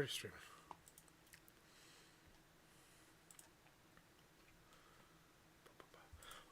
already streaming.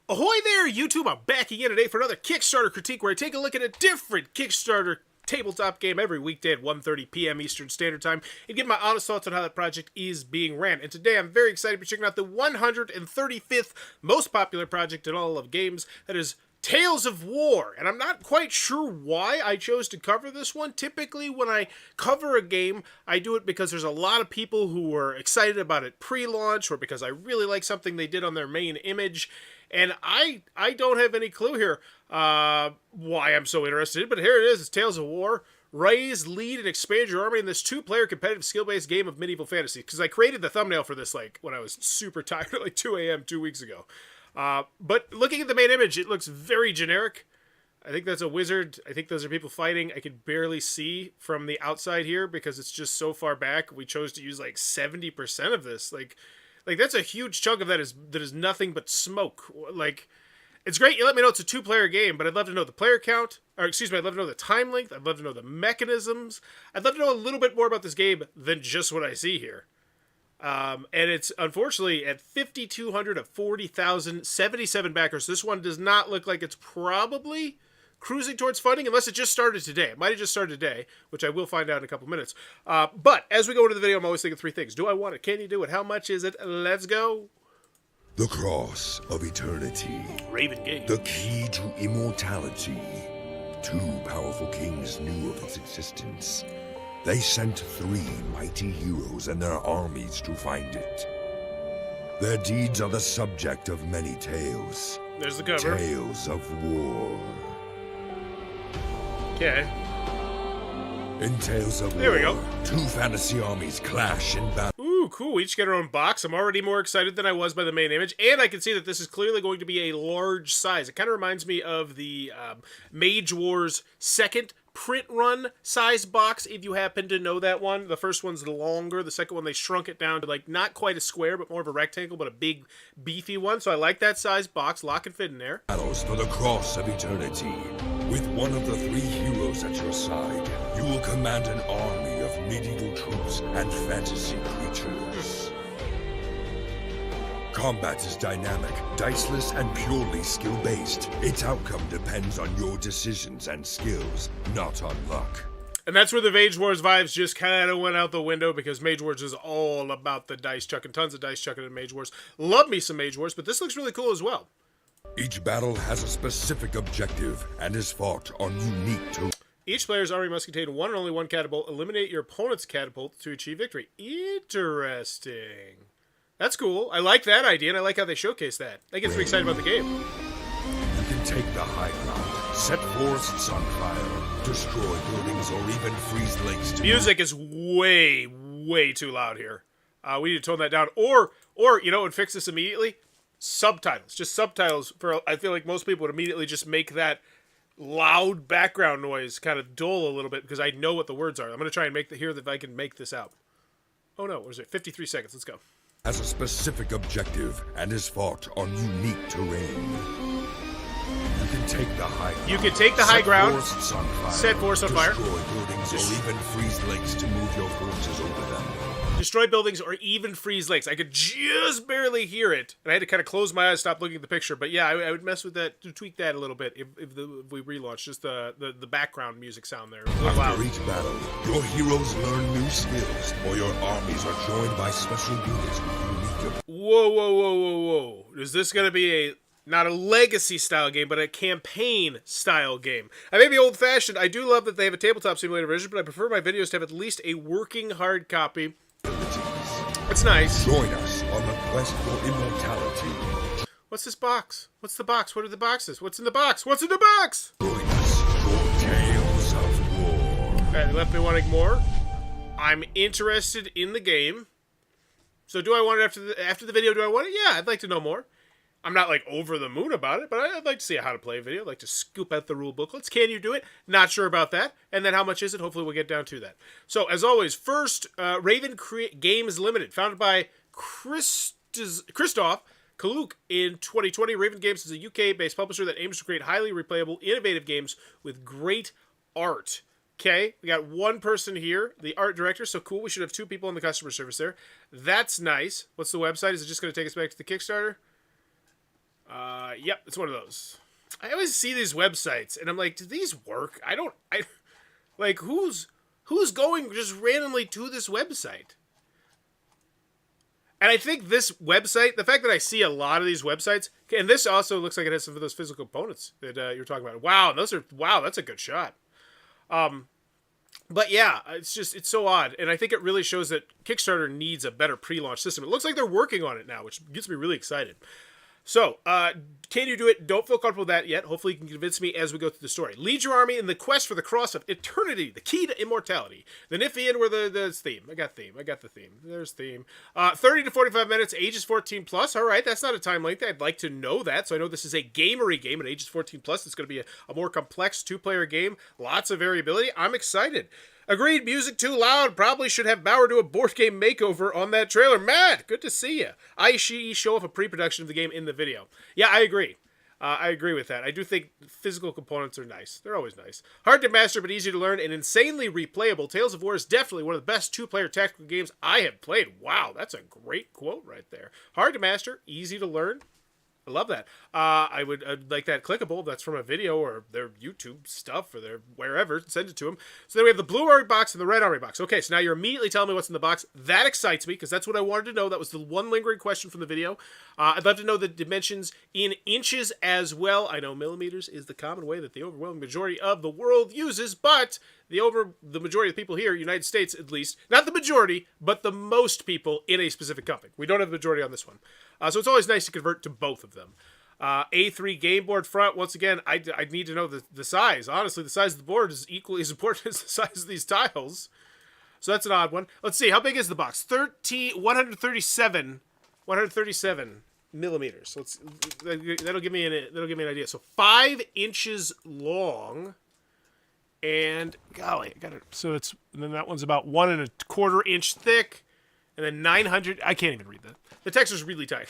Ahoy there, YouTube! I'm back again today for another Kickstarter critique where I take a look at a different Kickstarter tabletop game every weekday at 1:30 p.m. Eastern Standard Time and give my honest thoughts on how that project is being ran. And today I'm very excited to be checking out the 135th most popular project in all of games, that is Tales of War. And I'm not quite sure why I chose to cover this one. Typically when I cover a game, I do it because there's a lot of people who were excited about it pre-launch, or because I really like something they did on their main image. And I don't have any clue here why I'm so interested, but here it is. It's Tales of War. Raise, lead, and expand your army in this two-player competitive skill-based game of medieval fantasy. Because I created the thumbnail for this like when I was super tired at like 2 a.m. 2 weeks ago. But looking at the main image, it looks very generic. I think that's a wizard. I think those are people fighting. I can barely see from the outside here because it's just so far back. We chose to use like 70% of this. Like that's a huge chunk of that is nothing but smoke. Like, it's great you let me know it's a two-player game, but I'd love to know the player count. Or, excuse me, I'd love to know the time length. I'd love to know the mechanisms. I'd love to know a little bit more about this game than just what I see here. And it's, unfortunately, at 5,200 of 40,000, 77 backers. This one does not look like it's probably cruising towards funding, unless it just started today. It might have just started today, which I will find out in a couple minutes. But as we go into the video, I'm always thinking three things. Do I want it? Can you do it? How much is it? Let's go. The Cross of Eternity. Raven Game. The key to immortality. Two powerful kings knew of its existence. They sent 3 mighty heroes and their armies to find it. Their deeds are the subject of many tales. There's the cover. Tales of war. Okay. In Tales of There War, we go. 2 fantasy armies clash in battle. Ooh, cool. We each get our own box. I'm already more excited than I was by the main image, and I can see that this is clearly going to be a large size. It kind of reminds me of the Mage Wars second print run size box, if you happen to know that one. The first one's longer. The second one, they shrunk it down to like not quite a square, but more of a rectangle, but a big, beefy one. So I like that size box. Lock and fit in there. Battles for the Cross of Eternity. With one of the 3 heroes at your side, you will command an army of medieval troops and fantasy creatures. Combat is dynamic, diceless, and purely skill-based. Its outcome depends on your decisions and skills, not on luck. And that's where the Mage Wars vibes just kind of went out the window, because Mage Wars is all about the dice chucking. Tons of dice chucking in Mage Wars. Love me some Mage Wars, but this looks really cool as well. Each battle has a specific objective and is fought on unique terrain. Each player's army must contain one and only one catapult. Eliminate your opponent's catapult to achieve victory. Interesting. That's cool. I like that idea, and I like how they showcase that. That gets me excited about the game. You can take the high ground, set forests on fire, destroy buildings, or even freeze lakes to Music is way, way too loud here. We need to tone that down. Or you know what would fix this immediately? Subtitles. Just subtitles. I feel like most people would immediately just make that loud background noise kind of dull a little bit, because I know what the words are. I'm going to try and hear if I can make this out. Oh no, what is it? 53 seconds. Let's go. Has a specific objective and is fought on unique terrain. You can take the high ground. You can take the high ground, set forests on fire, destroy buildings, or even freeze lakes to move your forces over them. Destroy buildings or even freeze lakes. I could just barely hear it, and I had to kind of close my eyes, stop looking at the picture. But yeah, I would mess with that, to tweak that a little bit if we relaunch. Just the background music sound there. After each battle, your heroes learn new skills, or your armies are joined by special units with unique abilities. Whoa, whoa, whoa, whoa, whoa. Is this going to be not a legacy-style game, but a campaign-style game? I may be old-fashioned. I do love that they have a tabletop simulator version, but I prefer my videos to have at least a working hard copy. It's nice. Join us on the quest for immortality. What's this box? What's the box? What are the boxes? What's in the box? What's in the box? Join us for Tales of War. Okay, they left me wanting more. I'm interested in the game. So do I want it after the video? Do I want it? Yeah, I'd like to know more. I'm not like over the moon about it, but I'd like to see a how to play video. I'd like to scoop out the rule booklets. Can you do it? Not sure about that. And then how much is it? Hopefully we'll get down to that. So as always, first, Raven Games Limited, founded by Christoph Kaluk in 2020. Raven Games is a UK-based publisher that aims to create highly replayable, innovative games with great art. Okay, we got one person here, the art director, so cool. We should have 2 people in the customer service there. That's nice. What's the website? Is it just going to take us back to the Kickstarter? Yep, it's one of those. I always see these websites, and I'm like, do these work? Like, who's going just randomly to this website? And I think this website, the fact that I see a lot of these websites, and this also looks like it has some of those physical components that you're talking about. Wow, that's a good shot. But yeah, it's so odd. And I think it really shows that Kickstarter needs a better pre-launch system. It looks like they're working on it now, which gets me really excited. So, can you do it? Don't feel comfortable with that yet. Hopefully you can convince me as we go through the story. Lead your army in the quest for the cross of eternity, the key to immortality. The Niffian were the theme. I got the theme. There's theme. 30 to 45 minutes, ages 14 plus. All right, that's not a time length. I'd like to know that. So I know this is a gamery game at ages 14 plus. It's going to be a more complex 2-player game. Lots of variability. I'm excited. Agreed, music too loud. Probably should have Bauer do a board game makeover on that trailer. Matt, good to see you. Aishi show off a pre-production of the game in the video. Yeah, I agree. I agree with that. I do think physical components are nice. They're always nice. Hard to master, but easy to learn, and insanely replayable. Tales of War is definitely one of the best 2-player tactical games I have played. Wow, that's a great quote right there. Hard to master, easy to learn. I love that. I'd like that clickable. That's from a video or their YouTube stuff or their wherever. Send it to them. So then we have the blue army box and the red army box. Okay, so now you're immediately telling me what's in the box. That excites me because that's what I wanted to know. That was the one lingering question from the video. I'd love to know the dimensions in inches as well. I know millimeters is the common way that the overwhelming majority of the world uses, but the majority of the people here, United States at least, not the majority, but the most people in a specific company. We don't have the majority on this one. So it's always nice to convert to both of them. A3 game board front. Once again, I need to know the size. Honestly, the size of the board is equally as important as the size of these tiles. So that's an odd one. Let's see. How big is the box? 137 millimeters. So that'll give me an idea. So 5 inches long. And golly, so then that one's about 1¼ inch thick, and then 900. I can't even read that. The text is really tiny.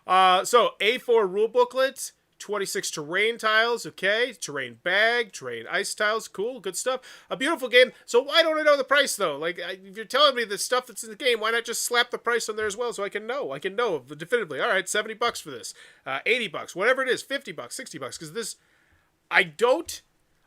So A4 rule booklet, 26 terrain tiles. Okay, terrain bag, terrain ice tiles. Cool, good stuff. A beautiful game. So why don't I know the price though? Like if you're telling me the stuff that's in the game, why not just slap the price on there as well so I can know? I can know definitively. All right, $70 for this, $80, whatever it is, $50, $60, because this,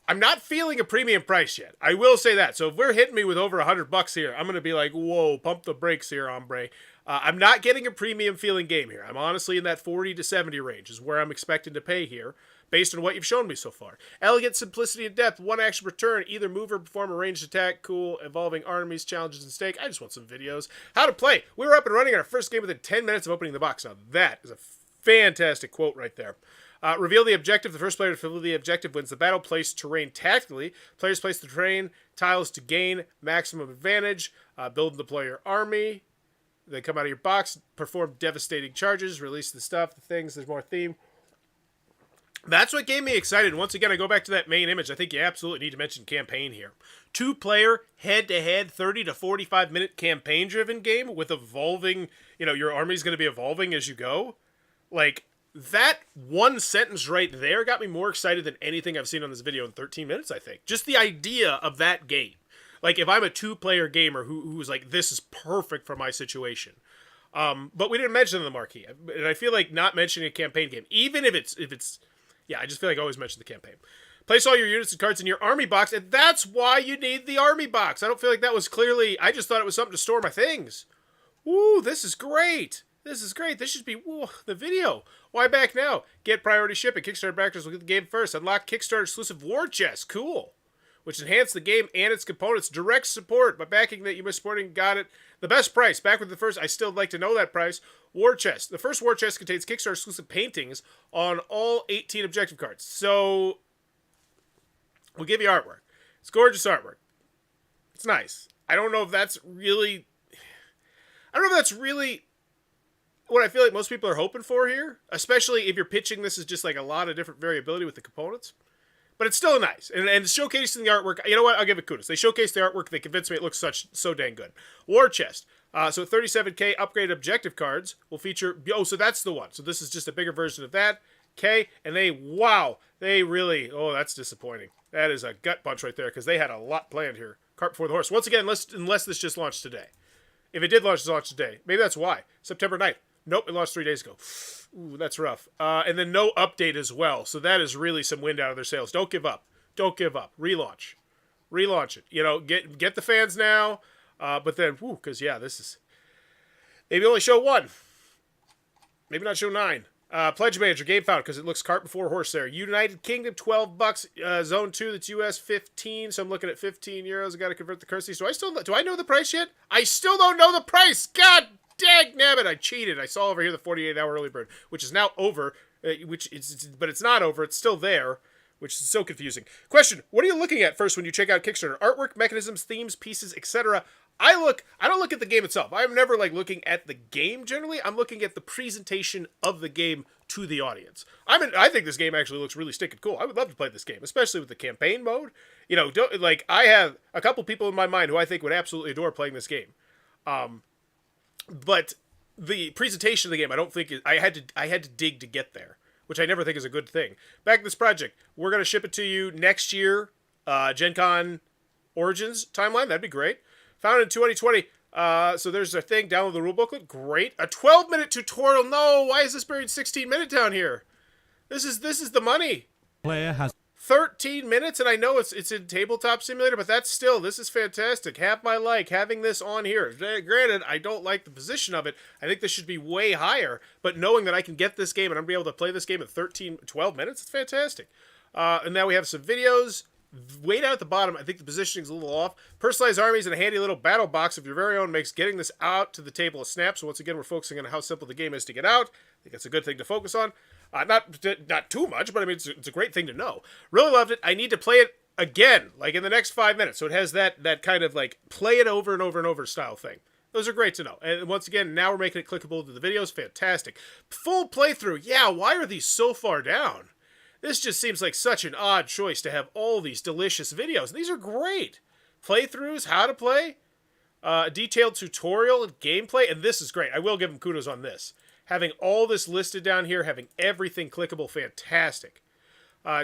I'm not feeling a premium price yet. I will say that. So if we're hitting me with over $100 here, I'm going to be like, whoa, pump the brakes here, hombre. I'm not getting a premium feeling game here. I'm honestly in that 40 to 70 range is where I'm expecting to pay here, based on what you've shown me so far. Elegant simplicity and depth, 1 action return, either move or perform a ranged attack, cool, evolving armies, challenges, and stake. I just want some videos. How to play. We were up and running our first game within 10 minutes of opening the box. Now that is a fantastic quote right there. Reveal the objective. The first player to fulfill the objective wins the battle. Place terrain tactically. Players place the terrain tiles to gain maximum advantage. Build and deploy your army. They come out of your box. Perform devastating charges. Release the stuff, the things. There's more theme. That's what gave me excited. Once again, I go back to that main image. I think you absolutely need to mention campaign here. 2-player, head-to-head, 30 to 45-minute campaign-driven game with evolving, your army's going to be evolving as you go. Like, that one sentence right there got me more excited than anything I've seen on this video in 13 minutes, I think. Just the idea of that game. Like, if I'm a 2-player gamer who's like, this is perfect for my situation. But we didn't mention the marquee. And I feel like not mentioning a campaign game, even if it's yeah, I just feel like I always mention the campaign. Place all your units and cards in your army box, and that's why you need the army box. I don't feel like that was clearly, I just thought it was something to store my things. Ooh, this is great. This is great. This should be the video. Why back now? Get priority shipping. Kickstarter backers will get the game first. Unlock Kickstarter exclusive war chest. Cool. Which enhance the game and its components. Direct support. By backing that you were supporting, got it. The best price. Back with the first. I still like to know that price. War chest. The first war chest contains Kickstarter exclusive paintings on all 18 objective cards. So we'll give you artwork. It's gorgeous artwork. It's nice. I don't know if that's really what I feel like most people are hoping for here, especially if you're pitching this as just like a lot of different variability with the components. But it's still nice. And showcasing the artwork, you know what? I'll give it kudos. They showcased the artwork. They convinced me it looks so dang good. War chest. So 37K upgraded objective cards will feature... Oh, so that's the one. So this is just a bigger version of that. Okay, and they really... Oh, that's disappointing. That is a gut punch right there because they had a lot planned here. Cart before the horse. Once again, unless this just launched today. If it did launch today, maybe that's why. September 9th. Nope, it launched 3 days ago. Ooh, that's rough. And then no update as well. So that is really some wind out of their sails. Don't give up. Don't give up. Relaunch. Relaunch it. You know, get the fans now. But then, because yeah, this is... Maybe only show 1. Maybe not show 9. Pledge Manager, game found, because it looks cart before horse there. United Kingdom, $12. Zone 2, that's US, 15. So I'm looking at 15 euros. I got to convert the currencies. Do I know the price yet? I still don't know the price. God dang nabbit, I cheated. I saw over here the 48-hour early bird, which is now over. But it's not over. It's still there, which is so confusing. Question: what are you looking at first when you check out Kickstarter? Artwork, mechanisms, themes, pieces, etc. I don't look at the game itself. I'm never looking at the game generally. I'm looking at the presentation of the game to the audience. I think this game actually looks really stinking cool. I would love to play this game, especially with the campaign mode. You know, I have a couple people in my mind who I think would absolutely adore playing this game. But the presentation of the game, I don't think I had to dig to get there, which I never think is a good thing. Back to this project, we're gonna ship it to you next year, Gen Con Origins timeline. That'd be great. Found in 2020. So there's a thing. Download the rule booklet. Great. A 12-minute tutorial. No, why is this buried 16-minute down here? This is the money. Player has 13 minutes, and I know it's in Tabletop Simulator, but that's still, this is fantastic. Half my having this on here. Granted, I don't like the position of it. I think this should be way higher, but knowing that I can get this game and I'm going to be able to play this game in 12 minutes, it's fantastic. And now we have some videos. Way down at the bottom, I think the positioning's a little off. Personalized armies and a handy little battle box of your very own makes getting this out to the table a snap. So once again, we're focusing on how simple the game is to get out. I think it's a good thing to focus on. Not too much, but I mean, it's a great thing to know. Really loved it. I need to play it again, in the next 5 minutes. So it has that kind of play it over and over and over style thing. Those are great to know. And once again, now we're making it clickable to the videos. Fantastic. Full playthrough. Yeah, why are these so far down? This just seems like such an odd choice to have all these delicious videos. These are great. Playthroughs, how to play, detailed tutorial and gameplay, and this is great. I will give them kudos on this. Having all this listed down here, having everything clickable, fantastic.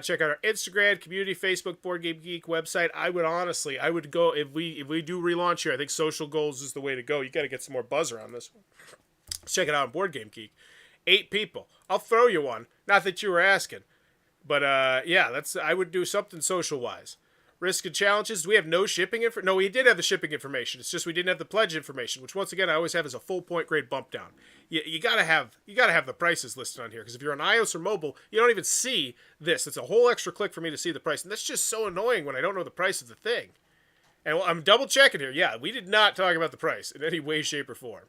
Check out our Instagram, community, Facebook, Board Game Geek website. I would go, if we do relaunch here, I think social goals is the way to go. You got to get some more buzz around this one. Check it out on Board Game Geek. 8 people. I'll throw you one. Not that you were asking. But, yeah, I would do something social-wise. Risk and challenges. Do we have no shipping information? No, we did have the shipping information. It's just we didn't have the pledge information, which, once again, I always have as a full point grade bump down. You gotta have the prices listed on here, because if you're on iOS or mobile, you don't even see this. It's a whole extra click for me to see the price, and that's just so annoying when I don't know the price of the thing. And I'm double-checking here. Yeah, we did not talk about the price in any way, shape, or form.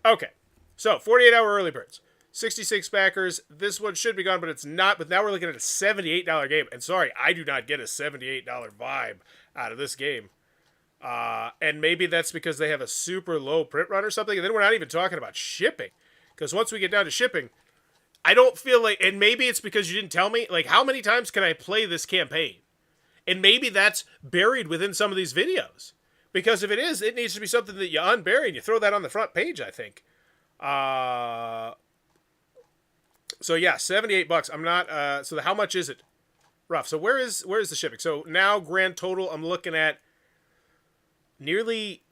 Okay, so 48-hour early birds. 66 backers. This one should be gone, but it's not. But now we're looking at a $78 game. And sorry, I do not get a $78 vibe out of this game. And maybe that's because they have a super low print run or something. And then we're not even talking about shipping. Because once we get down to shipping, I don't feel like... And maybe it's because you didn't tell me. How many times can I play this campaign? And maybe that's buried within some of these videos. Because if it is, it needs to be something that you unbury and you throw that on the front page, I think. So yeah, $78. I'm not. So how much is it? Rough. So where is the shipping? So now grand total, I'm looking at nearly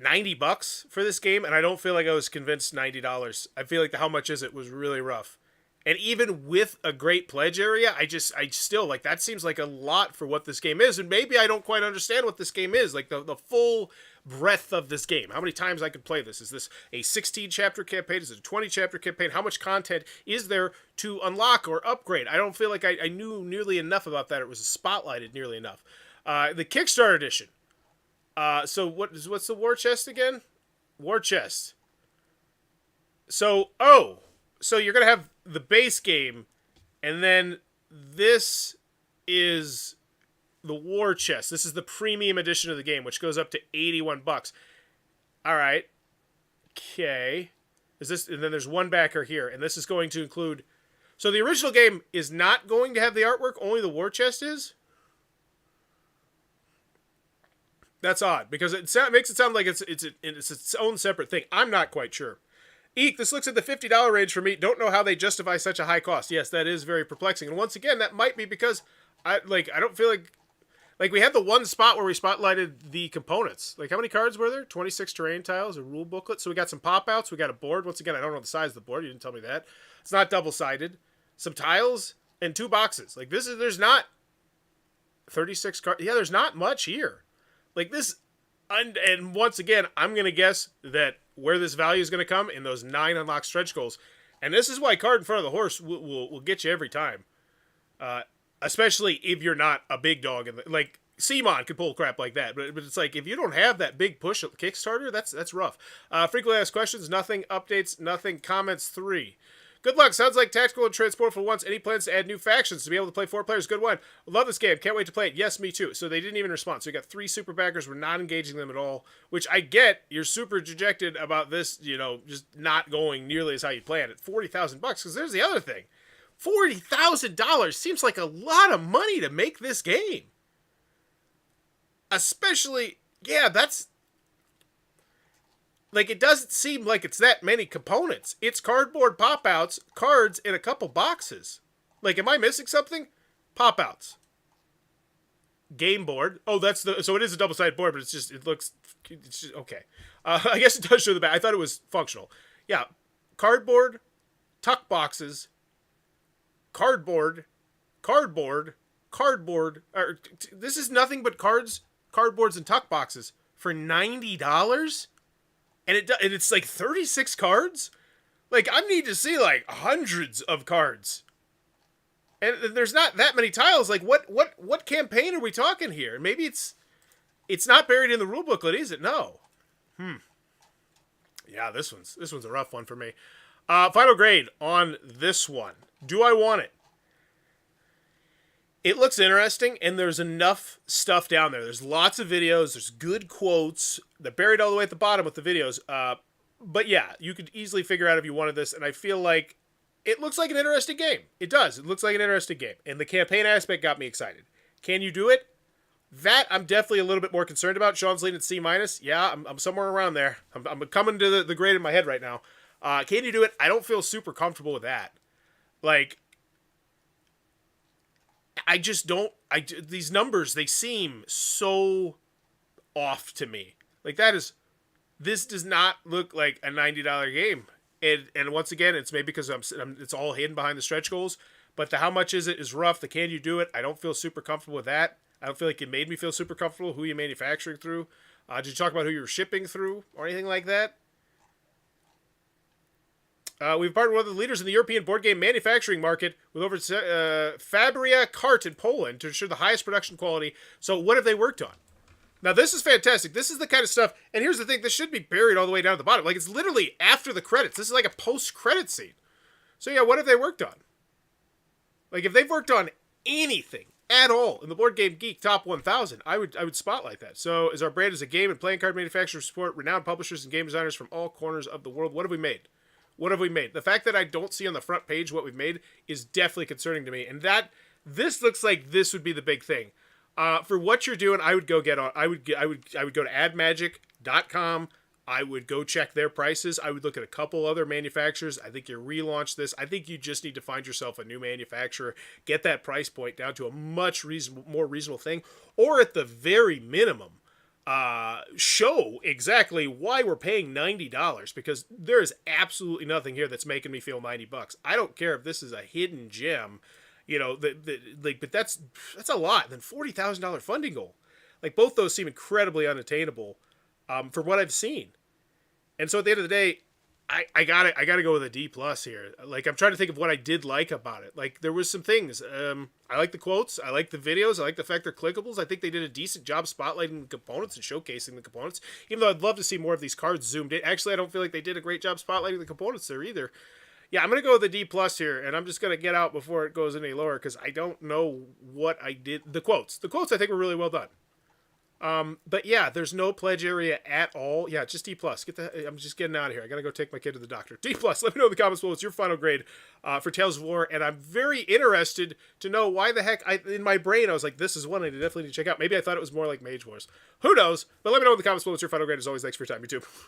$90 for this game, and I don't feel like I was convinced $90. I feel like the how much is it was really rough. And even with a great pledge area, I still that seems like a lot for what this game is, and maybe I don't quite understand what this game is, the full breadth of this game. How many times I could play this? Is this a 16-chapter campaign? Is it a 20-chapter campaign? How much content is there to unlock or upgrade? I don't feel like I knew nearly enough about that. It was spotlighted nearly enough. The Kickstarter edition. So what's the war chest again? War chest. So you're going to have the base game, and then this is the war chest. This is the premium edition of the game, which goes up to $81. All right. Okay. And then there's one backer here, and this is going to include... So the original game is not going to have the artwork, only the war chest is? That's odd, because it makes it sound like it's its own separate thing. I'm not quite sure. Eek, this looks at the $50 range for me. Don't know how they justify such a high cost. Yes, that is very perplexing. And once again, that might be because I don't feel like Like, we had the one spot where we spotlighted the components. Like, how many cards were there? 26 terrain tiles, a rule booklet. So we got some pop-outs. We got a board. Once again, I don't know the size of the board. You didn't tell me that. It's not double-sided. Some tiles and 2 boxes. Like, there's not 36 cards. Yeah, there's not much here. Like, this, and once again, I'm going to guess that where this value is going to come in those 9 unlocked stretch goals. And this is why card in front of the horse will get you every time. Especially if you're not a big dog. Like, Simon could pull crap like that. But it's like, if you don't have that big push at Kickstarter, that's rough. Frequently asked questions, nothing. Updates, nothing. Comments, 3. Good luck. Sounds like tactical and transport for once. Any plans to add new factions to be able to play 4 players? Good one. Love this game. Can't wait to play it. Yes, me too. So they didn't even respond. So you got 3 super backers. We're not engaging them at all, which I get. You're super dejected about this, just not going nearly as how you planned at $40,000 because there's the other thing. $40,000 seems like a lot of money to make this game. Especially, that's... Like, it doesn't seem like it's that many components. It's cardboard pop-outs, cards, in a couple boxes. Like, am I missing something? Pop-outs. Game board. Oh, so it is a double-sided board, but it's just, okay. I guess it does show the back. I thought it was functional. Yeah, cardboard, tuck boxes, cardboard. This is nothing but cards, cardboards, and tuck boxes for $90? And it's like 36 cards? Like, I need to see, like, hundreds of cards. And there's not that many tiles. Like, what campaign are we talking here? Maybe it's not buried in the rule booklet, is it? No. Yeah, this one's a rough one for me. Final grade on this one. Do I want it? It looks interesting, and there's enough stuff down there. There's lots of videos. There's good quotes. They're buried all the way at the bottom with the videos. But yeah, you could easily figure out if you wanted this, and I feel like it looks like an interesting game. It does. It looks like an interesting game, and the campaign aspect got me excited. Can you do it? That I'm definitely a little bit more concerned about. Sean's leaning C-. Yeah, I'm somewhere around there. I'm coming to the grade in my head right now. Can you do it? I don't feel super comfortable with that. Like... I just don't... these numbers, they seem so off to me. Like, this does not look like a $90 game. And once again, it's maybe because it's all hidden behind the stretch goals. But the how much is it is rough. The can you do it? I don't feel super comfortable with that. I don't feel like it made me feel super comfortable. Who you manufacturing through? Did you talk about who you were shipping through or anything like that? We've partnered with one of the leaders in the European board game manufacturing market with over Fabria Cart in Poland to ensure the highest production quality. So what have they worked on? Now, this is fantastic. This is the kind of stuff, and here's the thing, this should be buried all the way down to the bottom. Like, it's literally after the credits. This is like a post-credit scene. So yeah, what have they worked on? Like, if they've worked on anything at all in the Board Game Geek Top 1000, I would spotlight that. So, as our brand is a game and playing card manufacturer, support renowned publishers and game designers from all corners of the world. What have we made? What have we made? The fact that I don't see on the front page what we've made is definitely concerning to me. And this looks like this would be the big thing. For what you're doing, I would go get on. I would go to admagic.com. I would go check their prices. I would look at a couple other manufacturers. I think you relaunch this. I think you just need to find yourself a new manufacturer, get that price point down to a much more reasonable thing, or at the very minimum, show exactly why we're paying $90, because there is absolutely nothing here that's making me feel $90. I don't care if this is a hidden gem, but that's a lot. Then $40,000 funding goal, like both those seem incredibly unattainable, for what I've seen. And so at the end of the day, I gotta go with a D+ here. Like, I'm trying to think of what I did like about it. Like, there was some things. I like the quotes. I like the videos. I like the fact they're clickables. I think they did a decent job spotlighting the components and showcasing the components. Even though I'd love to see more of these cards zoomed in. Actually, I don't feel like they did a great job spotlighting the components there either. Yeah, I'm gonna go with a D+ here, and I'm just gonna get out before it goes any lower because I don't know what I did. The quotes I think were really well done. But yeah, there's no pledge area at all. Yeah, just D+. I'm just getting out of here. I gotta go take my kid to the doctor. D+. Let me know in the comments below what's your final grade for Tales of War, and I'm very interested to know why the heck in my brain I was like, this is one I definitely need to check out. Maybe I thought it was more like Mage Wars. Who knows? But let me know in the comments below what's your final grade. As always, thanks for your time, YouTube.